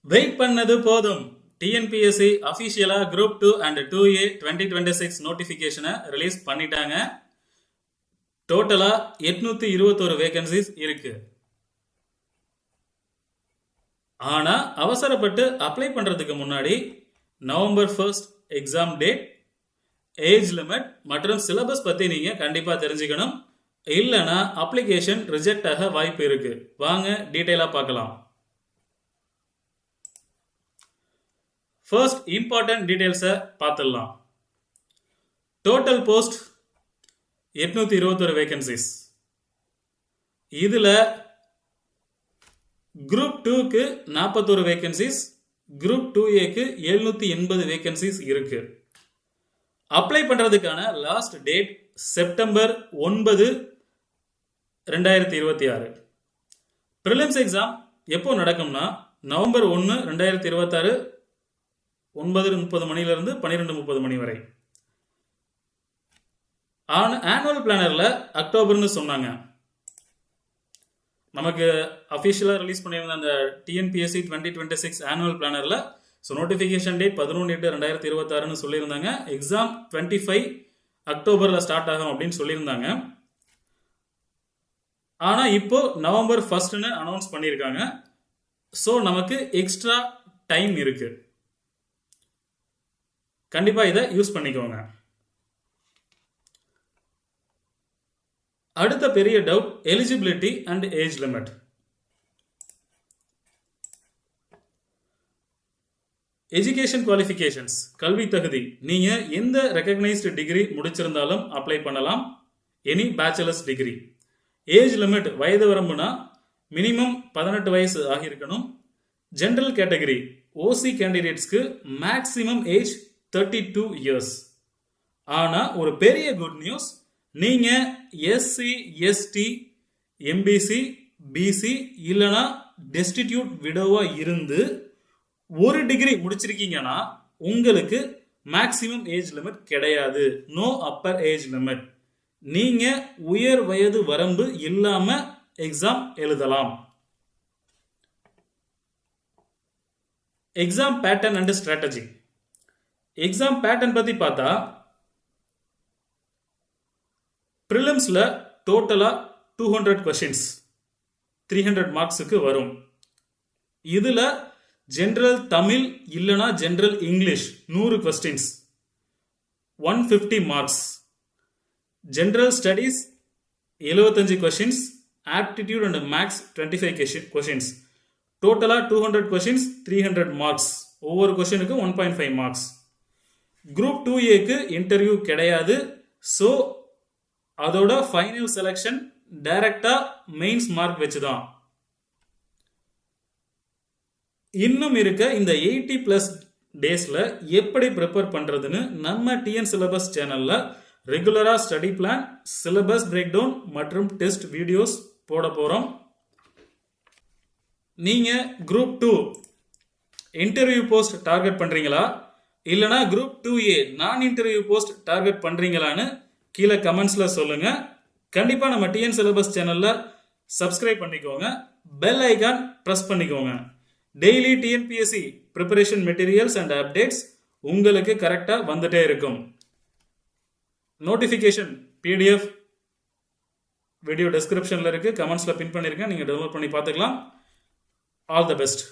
Wait பண்ணது போதும். TNPSC அஃபிஷியலா குரூப் 2 அண்ட் 2A 2026 நோட்டிபிகேஷனை ரிலீஸ் பண்ணிட்டாங்க. டோட்டலா 821 வேகன்சிஸ் இருக்கு. ஆனா அவசரப்பட்டு அப்ளை பண்றதுக்கு முன்னாடி November 1 exam date, age limit மற்றும் சிலபஸ் பத்தி நீங்க கண்டிப்பா தெரிஞ்சுக்கணும். இல்லைன்னா அப்ளிகேஷன் ரிஜெக்ட் ஆக வாய்ப்பு இருக்கு. வாங்க டீடைலா பார்க்கலாம். ஃபர்ஸ்ட் இம்பார்ட்டன்ட் டீடைல்ஸை பார்த்துடலாம். Total post 821 vacancies. இதுல குரூப் 2க்கு 41 வேகன்சிஸ், குரூப் 2Aக்கு 780 வேகன்சிஸ் இருக்கு. அப்ளை பண்றதுக்கான last date September 9, 2026. Prelims exam எப்போ நடக்கும்னா நவம்பர் 1, 2026 9:30 மணிலிருந்து 12:30 மணி வரை. ஆனுவல் பிளானர்ல அக்டோபர்னு சொன்னாங்க. நமக்கு அஃபிஷியலாக ரிலீஸ் பண்ணியிருந்த அந்த டிஎன்பிஎஸ்சி 2026 ஆனுவல் பிளானர்ல நோட்டிஃபிகேஷன் டேட் 11/8/2026 சொல்லியிருந்தாங்க. எக்ஸாம் 25 அக்டோபர்ல ஸ்டார்ட் ஆகும் அப்படின்னு சொல்லியிருந்தாங்க. ஆனா இப்போ நவம்பர் 1 அனௌன்ஸ் பண்ணியிருக்காங்க. ஸோ நமக்கு எக்ஸ்ட்ரா டைம் இருக்கு. கண்டிப்பா இதை யூஸ் பண்ணிக்கோங்க. அடுத்த பெரிய doubt eligibility and age limit. Education qualifications, கல்வி தகுதி. நீங்க எந்த ரெகக்னைஸ்டு டிகிரி முடிச்சிருந்தாலும் அப்ளை பண்ணலாம். Any bachelors degree. Age limit, வயது வரம்புனா மினிமம் 18 வயசு ஆகியிருக்கணும். ஜெனரல் கேட்டகரி ஓசி கேண்டிடேட்ஸ்க்கு மேக்ஸிமம் ஏஜ் 32 இயர்ஸ். ஆனா ஒரு பெரிய குட் நியூஸ், நீங்க எஸ்சி, எஸ்டி, எம்பிசி, பிசி இல்லனா டெஸ்டிடியூட் விடோவா இருந்து ஒரு டிகிரி முடிச்சிருக்கீங்கன்னா உங்களுக்கு மேக்ஸிமம் ஏஜ் லிமிட் கிடையாது. No upper age limit. நீங்க உயர் வயது வரம்பு இல்லாம எக்ஸாம் எழுதலாம். Exam pattern and strategy. Exam pattern பத்தி பார்த்தா ப்ரிலிம்ஸ்ல டோட்டலா 200 கொஸ்டின்ஸ் 300 மார்க்ஸுக்கு வரும். இதுல ஜெனரல் தமிழ் இல்லனா general English 100 questions 150 marks. General studies 75 questions, aptitude and maths 25 questions. டோட்டலா 200 கொஸ்டின்ஸ் 300 மார்க்ஸ். ஒவ்வொரு கொஸ்டினுக்கு 1.5 மார்க்ஸ். குரூப் 2Aக்கு இன்டர்வியூ கிடையாது. ஸோ அதோட ஃபைனல் செலக்ஷன் டைரக்டா மெயின்ஸ் மார்க் வச்சுதான். இன்னும் இருக்க இந்த 80+ டேஸ்ல எப்படி ப்ரிப்பேர் பண்றதுன்னு நம்ம டிஎன் சிலபஸ் சேனல்ல ரெகுலரா study plan, syllabus break down மற்றும் டெஸ்ட் வீடியோஸ் போட போறோம். நீங்க குரூப் 2 இன்டர்வியூ போஸ்ட் டார்கெட் பண்றீங்களா இல்லனா குரூப் 2A நான் இன்டர்வியூ போஸ்ட் டார்கெட் பண்றீங்களான்னு கீழே கமெண்ட்ஸ்ல சொல்லுங்க. கண்டிப்பா நம்ம டிஎன் சிலபஸ் சேனல்ல சப்ஸ்கிரைப் பண்ணிக்கோங்க. பெல் ஐகான் பிரஸ் பண்ணிக்கோங்க. Daily TNPSC preparation materials and updates உங்களுக்கு கரெக்டா வந்துட்டே இருக்கும். நோட்டிஃபிகேஷன் பிடிஎஃப் வீடியோ டிஸ்கிரிப்ஷன்ல இருக்கு, கமெண்ட்ஸ்ல பின் பண்ணிருக்கேன். நீங்க டவுன்லோட் பண்ணி பார்த்துக்கலாம். All the best.